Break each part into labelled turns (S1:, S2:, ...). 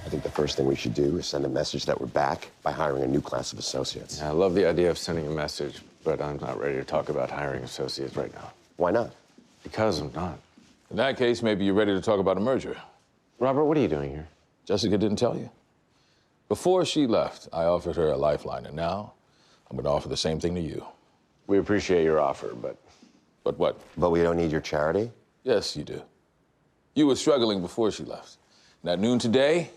S1: I think the first thing we should do is send a message that we're back by hiring a new class of associates.
S2: Yeah, I love the idea of sending a message, but I'm not ready to talk about hiring associates right now.
S1: Why not?
S2: Because I'm not.
S3: In that case, maybe you're ready to talk about a merger.
S2: Robert, what are you doing here?
S3: Jessica didn't tell you. Before she left, I offered her a lifeline, and now I'm gonna offer the same thing to you.
S2: We appreciate your offer, but...
S3: But what?
S1: But we don't need your charity?
S3: Yes, you do. You were struggling before she left. And at noon today,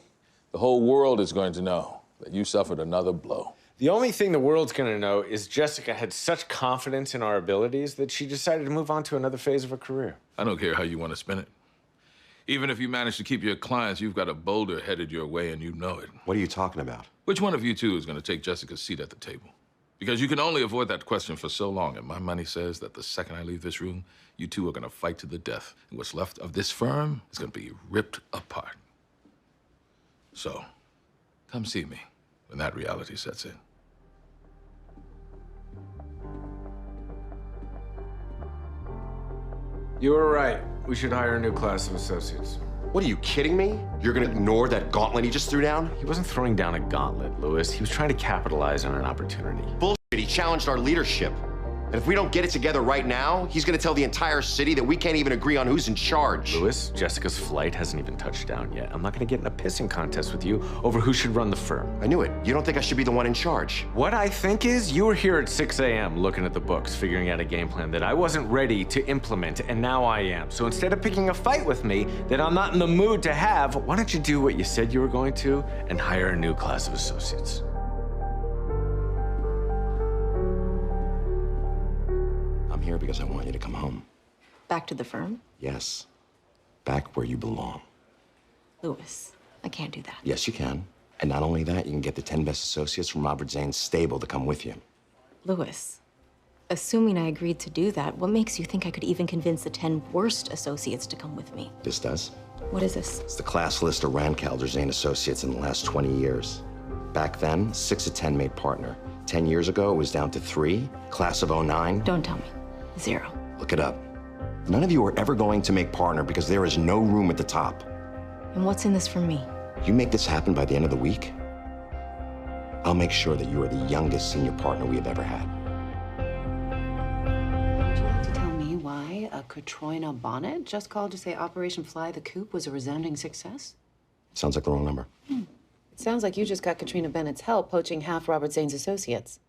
S3: the whole world is going to know that you suffered another blow.
S2: The only thing the world's gonna know is Jessica had such confidence in our abilities that she decided to move on to another phase of her career.
S3: I don't care how you want to spin it. Even if you manage to keep your clients, you've got a boulder headed your way and you know it.
S1: What are you talking about?
S3: Which one of you two is going to take Jessica's seat at the table? Because you can only avoid that question for so long, and my money says that the second I leave this room, you two are going to fight to the death. And what's left of this firm is going to be ripped apart. So, come see me when that reality sets in.
S2: You were right. We should hire a new class of associates.
S1: What, are you kidding me? You're gonna ignore that gauntlet he just threw down?
S2: He wasn't throwing down a gauntlet, Louis. He was trying to capitalize on an opportunity.
S1: Bullshit, he challenged our leadership. And if we don't get it together right now, he's gonna tell the entire city that we can't even agree on who's in charge.
S2: Louis, Jessica's flight hasn't even touched down yet. I'm not gonna get in a pissing contest with you over who should run the firm.
S1: I knew it. You don't think I should be the one in charge?
S2: What I think is you were here at 6 a.m. looking at the books, figuring out a game plan that I wasn't ready to implement, and now I am. So instead of picking a fight with me that I'm not in the mood to have, why don't you do what you said you were going to and hire a new class of associates?
S1: I'm here because I want you to come home.
S4: Back to the firm?
S1: Yes. Back where you belong.
S4: Louis, I can't do that.
S1: Yes, you can. And not only that, you can get the 10 best associates from Robert Zane's stable to come with you.
S4: Louis, assuming I agreed to do that, what makes you think I could even convince the 10 worst associates to come with me?
S1: This does.
S4: What is this?
S1: It's the class list of Rankalder Zane associates in the last 20 years. Back then, 6 of 10 made partner. 10 years ago, it was down to 3. Class of '09.
S4: Don't tell me. 0.
S1: Look it up. None of you are ever going to make partner because there is no room at the top.
S4: And what's in this for me?
S1: You make this happen by the end of the week, I'll make sure that you are the youngest senior partner we have ever had.
S5: Would you like to tell me why a Katrina bonnet just called to say Operation Fly the Coop was a resounding success?
S1: Sounds like the wrong number.
S5: It sounds like you just got Katrina Bennett's help poaching half Robert Zane's associates.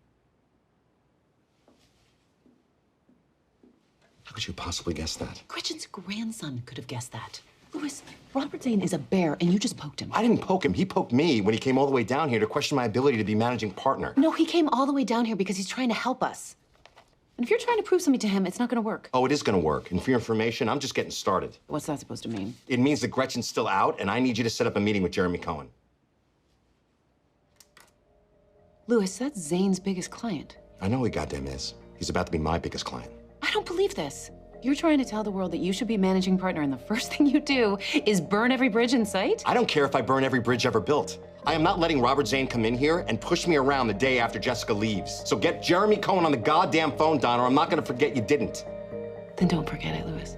S1: How could you possibly guess that?
S5: Gretchen's grandson could have guessed that. Louis, Robert Zane is a bear, and you just poked him.
S1: I didn't poke him. He poked me when he came all the way down here to question my ability to be managing partner.
S5: No, he came all the way down here because he's trying to help us. And if you're trying to prove something to him, it's not going to work.
S1: Oh, it is going to work. And for your information, I'm just getting started.
S5: What's that supposed to mean?
S1: It means that Gretchen's still out, and I need you to set up a meeting with Jeremy Cohen.
S5: Louis, that's Zane's biggest client.
S1: I know he goddamn is. He's about to be my biggest client.
S5: I don't believe this. You're trying to tell the world that you should be managing partner, and the first thing you do is burn every bridge in sight?
S1: I don't care if I burn every bridge ever built. I am not letting Robert Zane come in here and push me around the day after Jessica leaves. So get Jeremy Cohen on the goddamn phone, Donna, or I'm not gonna forget you didn't.
S5: Then don't forget it, Louis.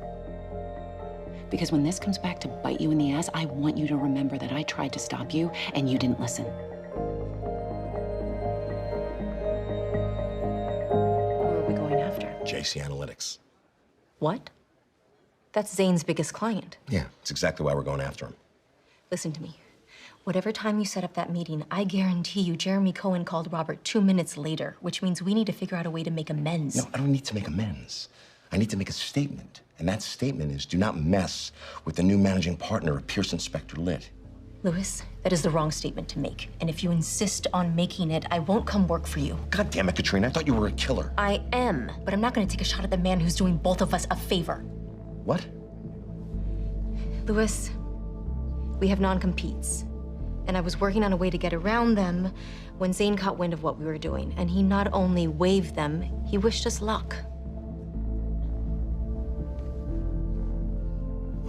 S5: Because when this comes back to bite you in the ass, I want you to remember that I tried to stop you, and you didn't listen. Who are we going after?
S1: JC Analytics.
S4: What? That's Zane's biggest client.
S1: Yeah, it's exactly why we're going after him.
S4: Listen to me. Whatever time you set up that meeting, I guarantee you Jeremy Cohen called Robert 2 minutes later, which means we need to figure out a way to make amends.
S1: No, I don't need to make amends. I need to make a statement. And that statement is, do not mess with the new managing partner of Pearson Specter Lit.
S4: Louis, that is the wrong statement to make. And if you insist on making it, I won't come work for you.
S1: God damn it, Katrina, I thought you were a killer.
S4: I am, but I'm not gonna take a shot at the man who's doing both of us a favor.
S1: What?
S4: Louis, we have non-competes. And I was working on a way to get around them when Zane caught wind of what we were doing. And he not only waived them, he wished us luck.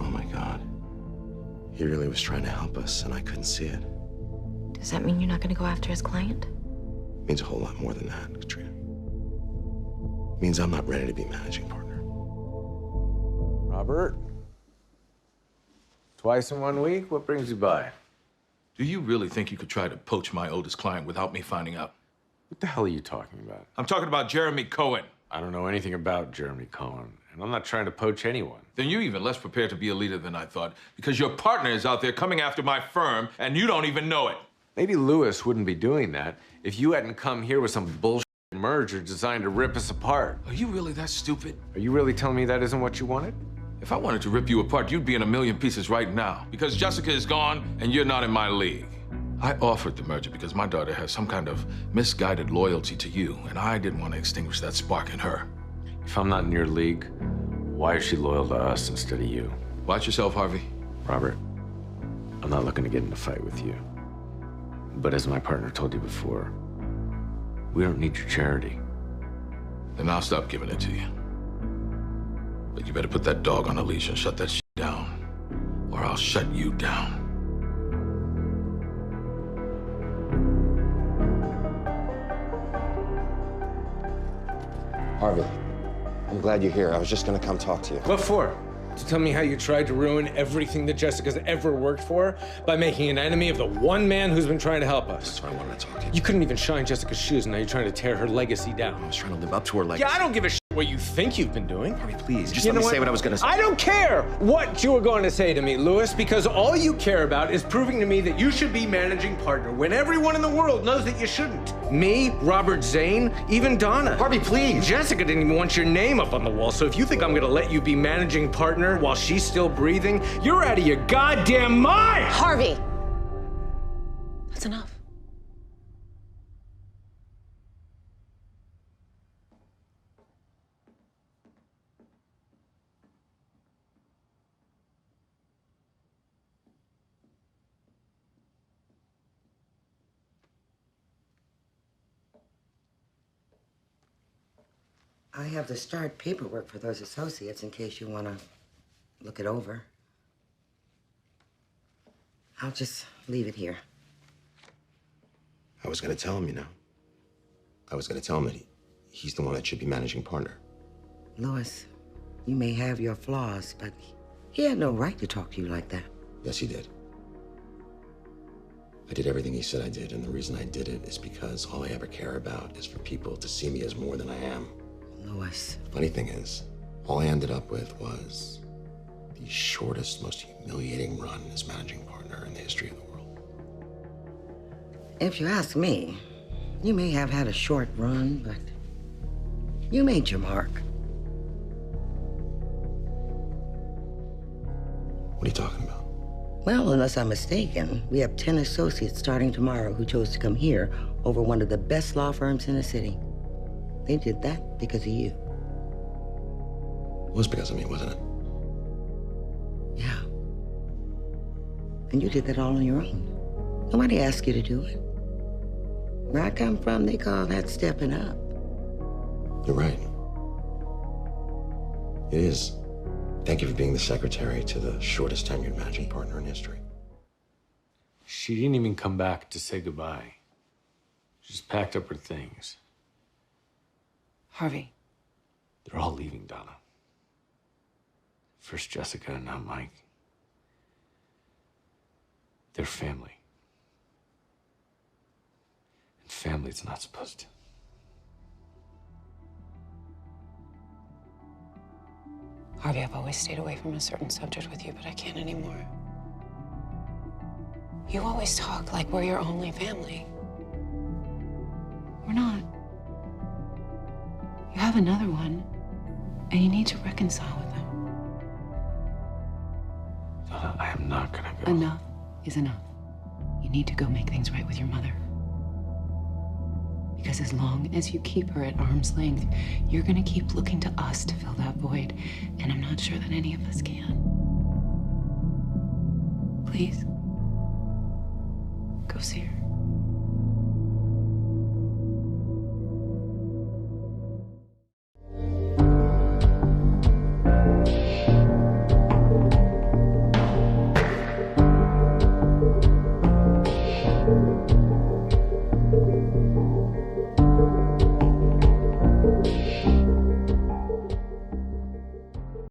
S1: Oh my God. He really was trying to help us, and I couldn't see it.
S4: Does that mean you're not gonna go after his client?
S1: It means a whole lot more than that, Katrina. It means I'm not ready to be managing partner.
S2: Robert? Twice in 1 week? What brings you by?
S3: Do you really think you could try to poach my oldest client without me finding out?
S2: What the hell are you talking about?
S3: I'm talking about Jeremy Cohen.
S2: I don't know anything about Jeremy Cohen, and I'm not trying to poach anyone.
S3: Then you're even less prepared to be a leader than I thought, because your partner is out there coming after my firm, and you don't even know it.
S2: Maybe Louis wouldn't be doing that if you hadn't come here with some bullshit merger designed to rip us apart.
S3: Are you really that stupid?
S2: Are you really telling me that isn't what you wanted?
S3: If I wanted to rip you apart, you'd be in a million pieces right now, because Jessica is gone, and you're not in my league. I offered the merger because my daughter has some kind of misguided loyalty to you, and I didn't want to extinguish that spark in her.
S2: If I'm not in your league, why is she loyal to us instead of you?
S3: Watch yourself, Harvey.
S2: Robert, I'm not looking to get in a fight with you. But as my partner told you before, we don't need your charity.
S3: Then I'll stop giving it to you. But you better put that dog on a leash and shut that shit down, or I'll shut you down.
S1: Harvey, I'm glad you're here. I was just gonna come talk to you.
S6: What for? To tell me how you tried to ruin everything that Jessica's ever worked for by making an enemy of the one man who's been trying to help us.
S1: That's why I wanted to talk to you.
S6: You couldn't even shine Jessica's shoes, and now you're trying to tear her legacy down.
S1: I was trying to live up to her legacy.
S6: Yeah, I don't give a shit what you think you've been doing.
S1: Harvey, please, just
S6: You
S1: let me
S6: know
S1: say what I was gonna say.
S6: I don't care what you were going to say to me, Louis, because all you care about is proving to me that you should be managing partner when everyone in the world knows that you shouldn't. Me, Robert Zane, even Donna.
S1: Harvey, please.
S6: Jessica didn't even want your name up on the wall, so if you think I'm gonna let you be managing partner while she's still breathing, you're out of your goddamn mind!
S5: Harvey! That's enough.
S7: I have the start paperwork for those associates in case you want to look it over. I'll just leave it here.
S1: I was gonna tell him, you know. I was gonna tell him that he's the one that should be managing partner.
S7: Louis, you may have your flaws, but he had no right to talk to you like that.
S1: Yes, he did. I did everything he said I did, and the reason I did it is because all I ever care about is for people to see me as more than I am.
S7: Louis.
S1: Funny thing is, all I ended up with was the shortest, most humiliating run as managing partner in the history of the world.
S7: If you ask me, you may have had a short run, but you made your mark.
S1: What are you talking about?
S7: Well, unless I'm mistaken, we have 10 associates starting tomorrow who chose to come here over one of the best law firms in the city. They did that because of you.
S1: It was because of me, wasn't it?
S7: Yeah. And you did that all on your own. Nobody asked you to do it. Where I come from, they call that stepping up.
S1: You're right. It is. Thank you for being the secretary to the shortest tenured managing partner in history.
S2: She didn't even come back to say goodbye. She just packed up her things.
S5: Harvey.
S2: They're all leaving, Donna. First Jessica and now Mike. They're family. And family's not supposed to.
S5: Harvey, I've always stayed away from a certain subject with you, but I can't anymore. You always talk like we're your only family. We're not. You have another one, and you need to reconcile with them.
S2: Donna, I am not gonna go.
S5: Enough is enough. You need to go make things right with your mother. Because as long as you keep her at arm's length, you're gonna keep looking to us to fill that void, and I'm not sure that any of us can. Please, go see her.